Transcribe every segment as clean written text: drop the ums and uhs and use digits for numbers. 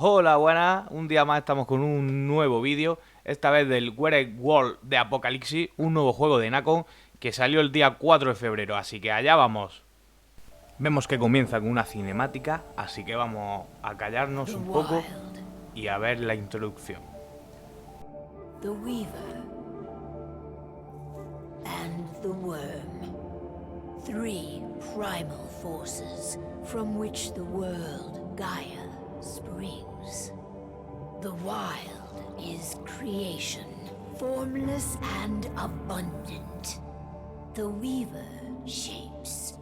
Hola, buenas. Un día más estamos con un nuevo vídeo, esta vez del Werewolf de Apocalipsis, un nuevo juego de Nacon que salió el día 4 de febrero, así que allá vamos. Vemos que comienza con una cinemática, así que vamos a callarnos The un poco Wild, y a ver la introducción. the Weaver, and the Worm. Three primal forces from which the world Gaia springs. The Wild is creation, formless and abundant. The Weaver shapes,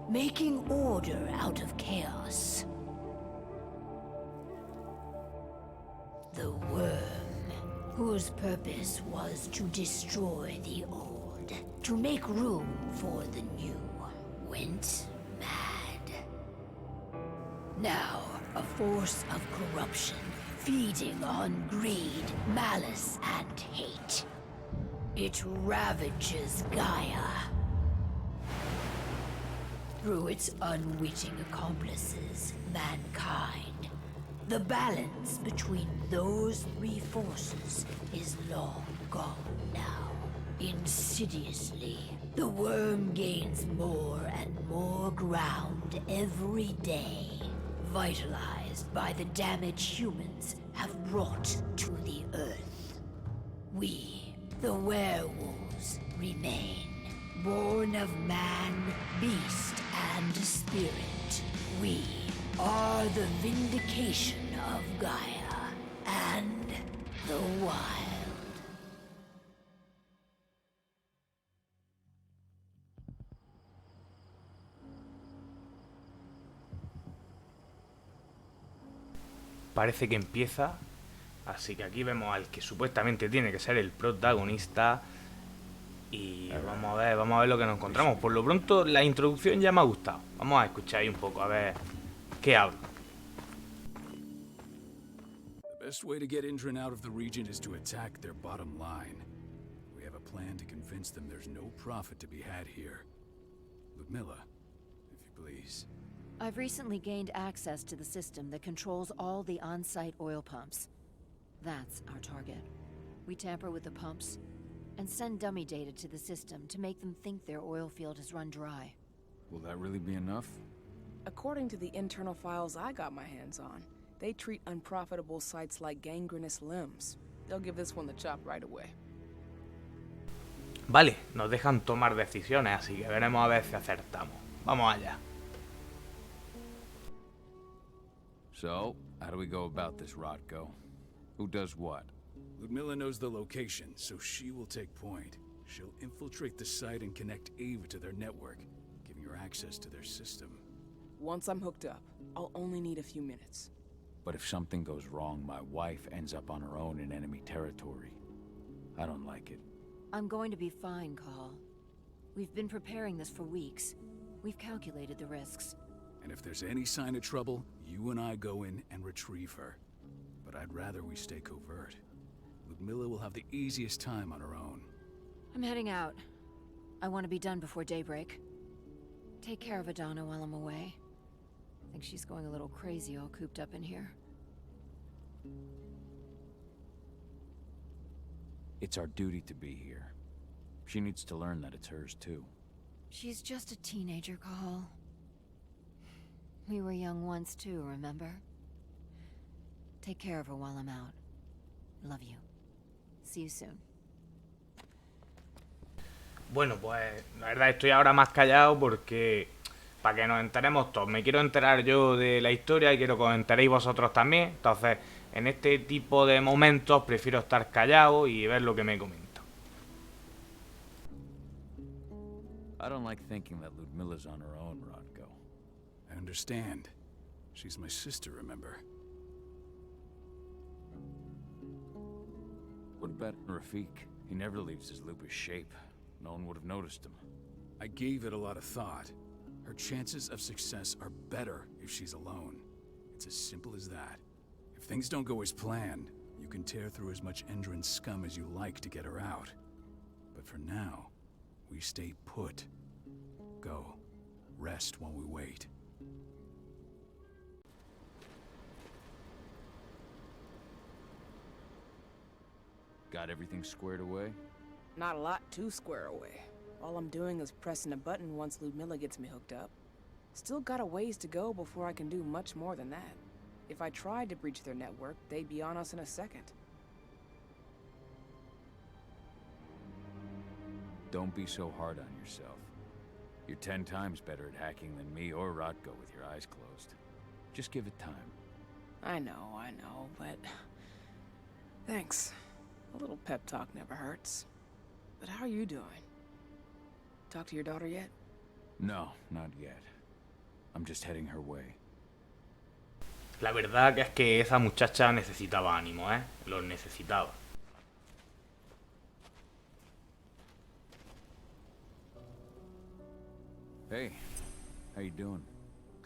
making order out of chaos. The Worm, whose purpose was to destroy the old, to make room for the new, went mad. Now, a force of corruption, feeding on greed, malice, and hate. It ravages Gaia. Through its unwitting accomplices, mankind. The balance between those three forces is long gone now. Insidiously, the worm gains more and more ground every day, vitalized by the damage humans have brought to the Earth. We, the werewolves, remain, born of man, beast, and spirit. We are the vindication of Gaia and the Wild. Parece que empieza, así que aquí vemos al que supuestamente tiene que ser el protagonista. Y vamos a ver lo que nos encontramos. Por lo pronto, la introducción ya me ha gustado. Vamos a escuchar ahí un poco, a ver qué habla. The best way to get Indra out of the region is to attack their bottom line. We have a plan to convince them there's no profit to be had here. Ludmilla, if you please. I've recently gained access to the system that controls all the on-site oil pumps. That's our target. We tamper with the pumps and send dummy data to the system to make them think their oil field has run dry. Will that really be enough? According to the internal files I got my hands on, they treat unprofitable sites like gangrenous limbs. They'll give this one the chop right away. Vale, nos dejan tomar decisiones, así que veremos a ver si acertamos. Vamos allá. So, how do we go about this, Rodko? Who does what? Ludmilla knows the location, so she will take point. She'll infiltrate the site and connect Ava to their network, giving her access to their system. Once I'm hooked up, I'll only need a few minutes. But if something goes wrong, my wife ends up on her own in enemy territory. I don't like it. I'm going to be fine, Call. We've been preparing this for weeks. We've calculated the risks. And if there's any sign of trouble, you and I go in and retrieve her. But I'd rather we stay covert. Ludmilla will have the easiest time on her own. I'm heading out. I want to be done before daybreak. Take care of Adana while I'm away. I think she's going a little crazy all cooped up in here. It's our duty to be here. She needs to learn that it's hers too. She's just a teenager, Call. We were young once too, remember? Take care of her while I'm out. Love you. See you soon. Bueno, pues la verdad estoy ahora más callado porque para que nos enteremos todos. Me quiero enterar yo de la historia y quiero que os enteréis vosotros también. Entonces, en este tipo de momentos prefiero estar callado y ver lo que me comenta. I don't like thinking that Ludmilla's on her own, Rodko. I understand. She's my sister, remember? What about Rafik? He never leaves his lupus shape. No one would have noticed him. I gave it a lot of thought. Her chances of success are better if she's alone. It's as simple as that. If things don't go as planned, you can tear through as much Endron scum as you like to get her out. But for now, we stay put. Go. Rest while we wait. Got everything squared away? Not a lot to square away. All I'm doing is pressing a button once Ludmilla gets me hooked up. Still got a ways to go before I can do much more than that. If I tried to breach their network, they'd be on us in a second. Don't be so hard on yourself. You're 10 times better at hacking than me or Rotko with your eyes closed. Just give it time. I know, but... Thanks. A little pep talk never hurts. But how are you doing? Talk to your daughter yet? No, not yet. I'm just heading her way. La verdad que es que esa muchacha necesitaba ánimo, ¿eh? Los necesitaba. Hey, how you doing?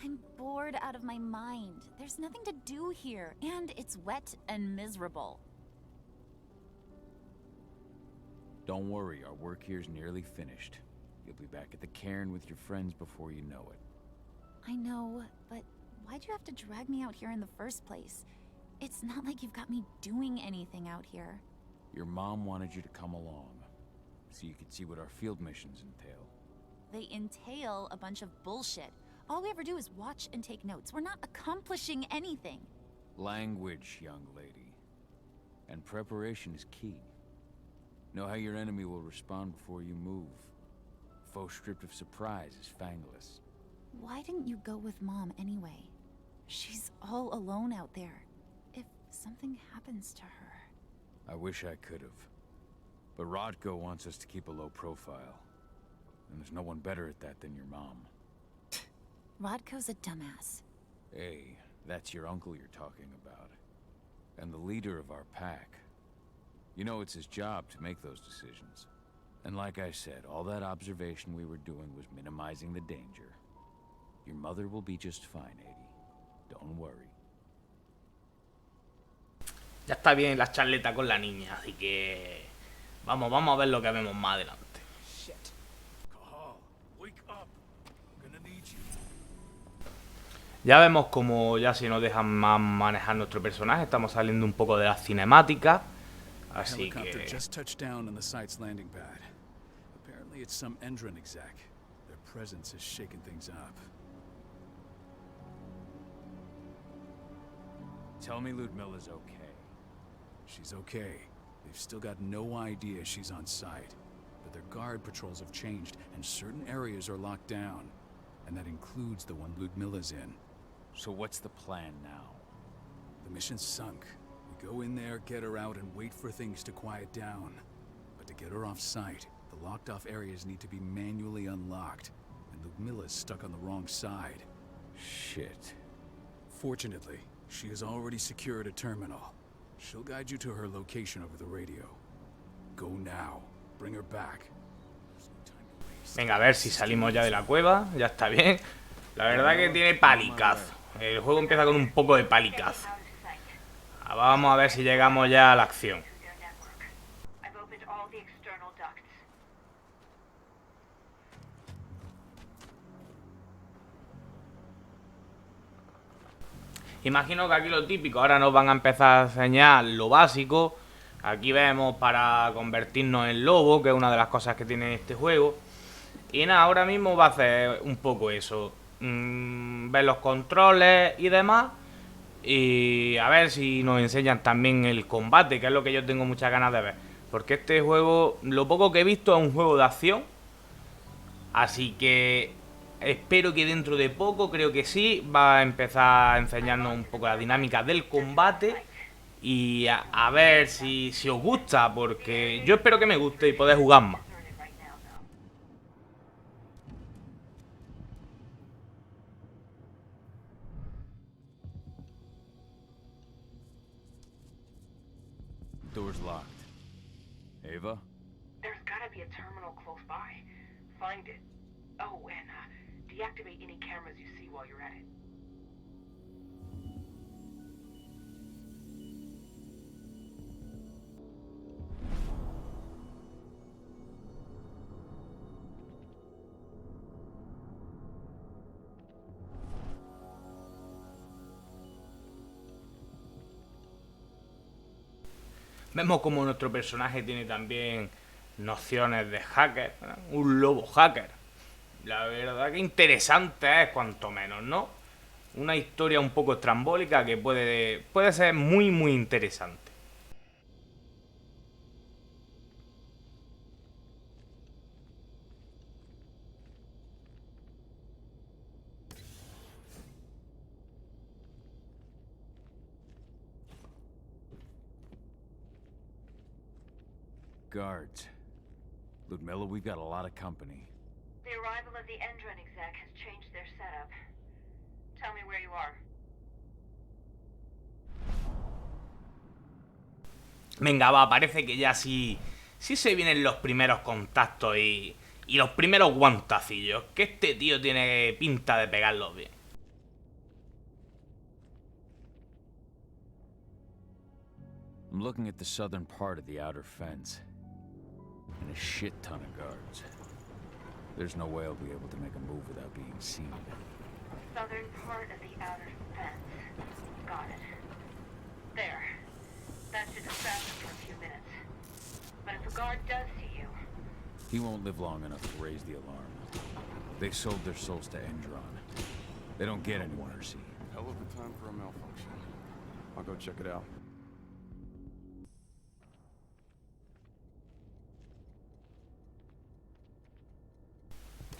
I'm bored out of my mind. There's nothing to do here, and it's wet and miserable. Don't worry, our work here's nearly finished. You'll be back at the cairn with your friends before you know it. I know, but why'd you have to drag me out here in the first place? It's not like you've got me doing anything out here. Your mom wanted you to come along, so you could see what our field missions entail. They entail a bunch of bullshit. All we ever do is watch and take notes. We're not accomplishing anything. Language, young lady. And preparation is key. Know how your enemy will respond before you move. Faux stripped of surprise is fangless. Why didn't you go with Mom anyway? She's all alone out there. If something happens to her... I wish I could have. But Rotko wants us to keep a low profile. And there's no one better at that than your mom. Rodko's a dumbass. Hey, that's your uncle you're talking about. And the leader of our pack. You know it's his job to make those decisions. And like I said, all that observation we were doing was minimizing the danger. Your mother will be just fine, Eddie. Don't worry. Ya está bien la charleta con la niña, así que... Vamos a ver lo que vemos más adelante. Ya vemos como ya se nos dejan más manejar nuestro personaje. Estamos saliendo un poco de la cinemática. Así Helicopter que... just touched down on the site's landing pad. Apparently it's some Endron exec. Their presence is shaking things up. Tell me Ludmilla's okay. She's okay. They've still got no idea she's on site. But their guard patrols have changed, and certain areas are locked down. And that includes the one Ludmilla's in. So what's the plan now? The mission's sunk. We go in there, get her out, and wait for things to quiet down. But to get her off site, the locked-off areas need to be manually unlocked. And Ludmilla's stuck on the wrong side. Shit. Fortunately, she has already secured a terminal. She'll guide you to her location over the radio. Go now. Bring her back. Venga, a ver si salimos ya de la cueva. Ya está bien. La verdad que tiene palicazo. El juego empieza con un poco de palicazo. Vamos a ver si llegamos ya a la acción. Imagino que aquí lo típico. Ahora nos van a empezar a enseñar lo básico. Aquí vemos para convertirnos en lobo, que es una de las cosas que tiene este juego. Y nada, ahora mismo va a hacer un poco eso. Ver los controles y demás. Y a ver si nos enseñan también el combate, que es lo que yo tengo muchas ganas de ver. Porque este juego, lo poco que he visto, es un juego de acción. Así que espero que dentro de poco, creo que sí, va a empezar a enseñarnos un poco la dinámica del combate. Y a ver si os gusta, porque yo espero que me guste y poder jugar más. Door's locked. Ava? There's gotta be a terminal close by. Find it. Oh, and deactivate any cameras you see while you're at it. Vemos como nuestro personaje tiene también nociones de hacker, ¿no? Un lobo hacker. La verdad que interesante es cuanto menos, ¿no? Una historia un poco estrambólica que puede ser muy muy interesante. Guards. Ludmilla, we've got a lot of company. The arrival of the Endron exec has changed their setup. Tell me where you are. Venga, va, parece que ya sí se vienen los primeros contactos y los primeros guantacillos. Que este tío tiene pinta de pegarlos bien. I'm looking at the southern part of the outer fence. And a shit ton of guards. There's no way I'll be able to make a move without being seen. Southern part of the outer fence. Got it. There. That should distract him for a few minutes. But if a guard does see you... He won't live long enough to raise the alarm. They sold their souls to Endron. They don't get any mercy. Hell of a time for a malfunction. I'll go check it out.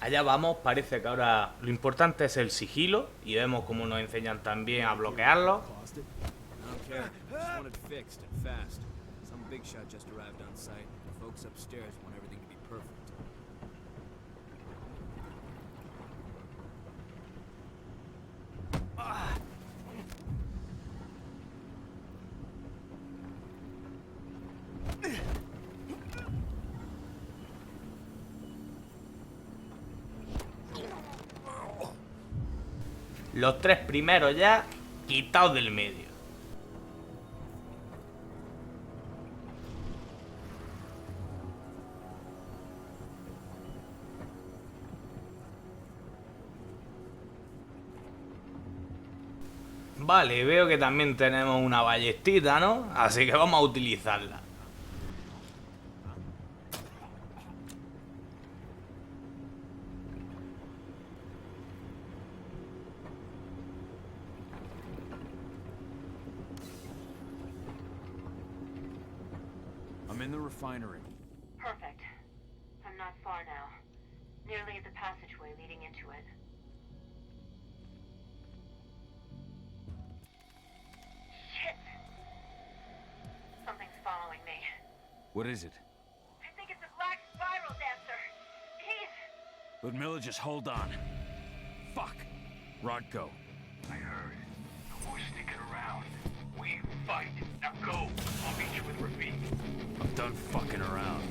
Allá vamos, parece que ahora lo importante es el sigilo y vemos cómo nos enseñan también a bloquearlo. Los tres primeros ya quitados del medio. Vale, veo que también tenemos una ballestita, ¿no? Así que vamos a utilizarla. I'm in the refinery. Perfect. I'm not far now. Nearly at the passageway leading into it. Shit! Something's following me. What is it? I think it's a black spiral dancer. He's... Ludmilla, just hold on. Fuck. Rodko. I heard. No more sticking around. We fight. Now go. I'll meet you with Rafik. I'm done fucking around.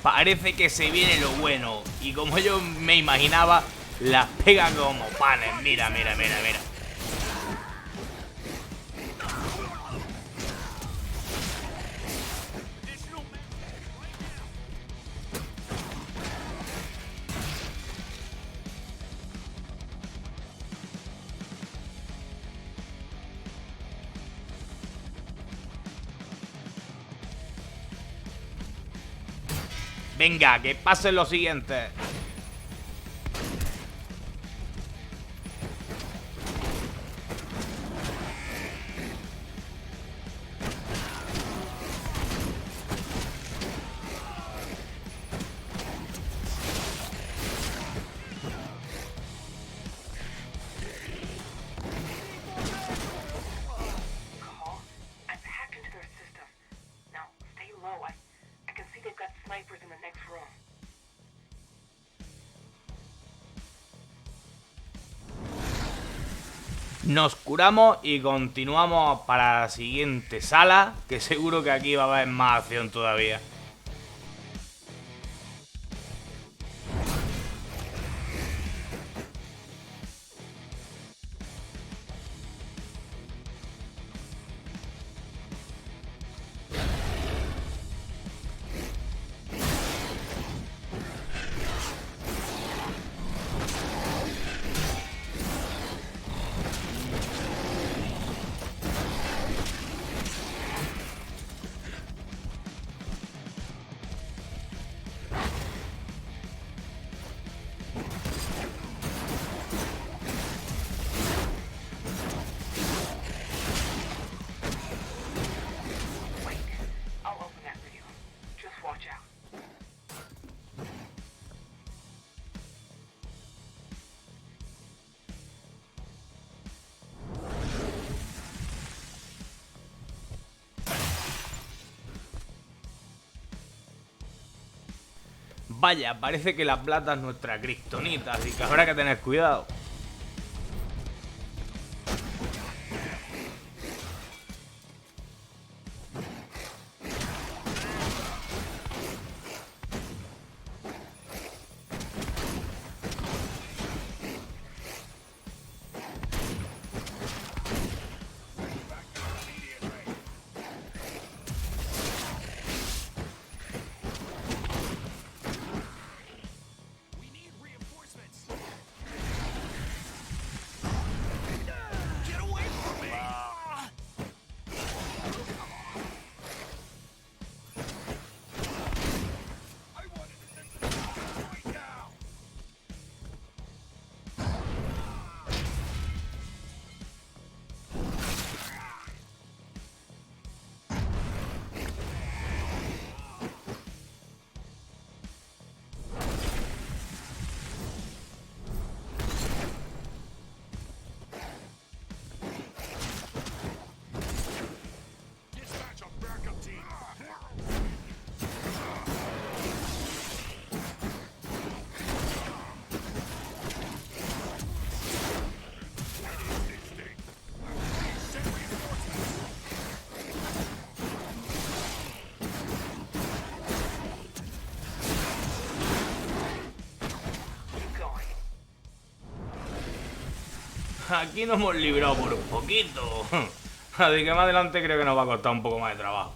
Parece que se viene lo bueno. Y como yo me imaginaba, las pega como panes. Mira, mira, mira, mira. Venga, que pase lo siguiente. Call? I've hacked into their system. Now, stay low. I can see they've got snipers in the next room. Nos curamos y continuamos para la siguiente sala, que seguro que aquí va a haber más acción todavía. Vaya, parece que la plata es nuestra kriptonita, así que habrá que tener cuidado. Aquí nos hemos librado por un poquito. Así que más adelante creo que nos va a costar un poco más de trabajo.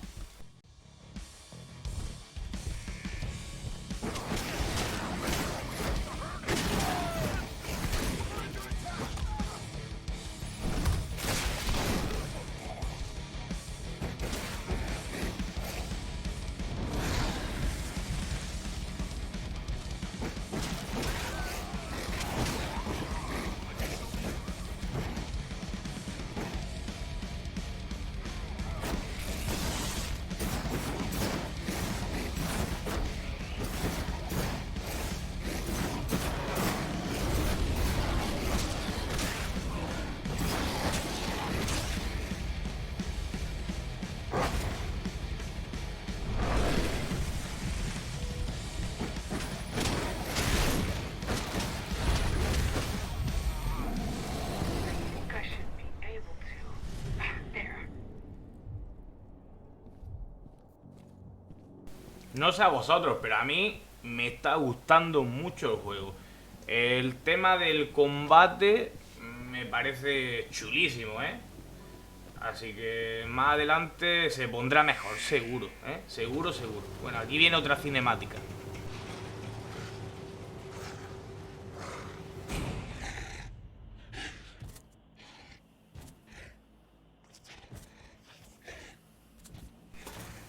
No sé a vosotros, pero a mí me está gustando mucho el juego. El tema del combate me parece chulísimo, ¿eh? Así que más adelante se pondrá mejor, seguro, ¿eh? Seguro, seguro. Bueno, aquí viene otra cinemática.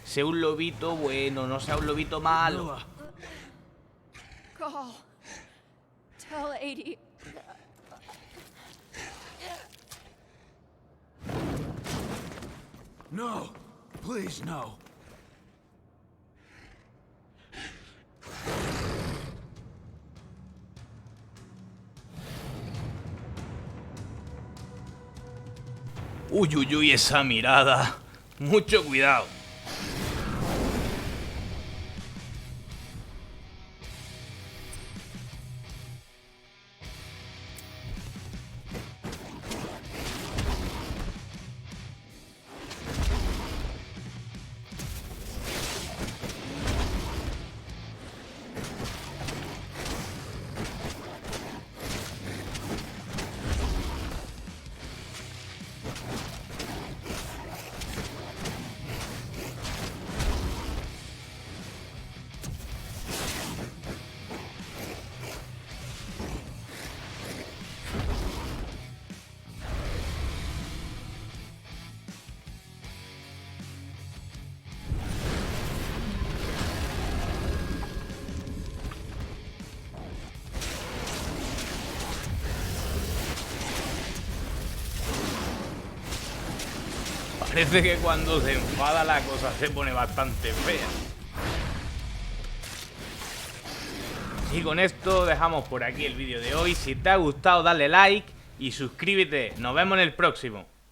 Sea un lobito bueno, no sea un lobito malo. Call. Tell 80. No! Please, no. Uy, uy, uy, esa mirada. Mucho cuidado. Parece que cuando se enfada la cosa se pone bastante fea. Y con esto dejamos por aquí el vídeo de hoy. Si te ha gustado, dale like y suscríbete. Nos vemos en el próximo.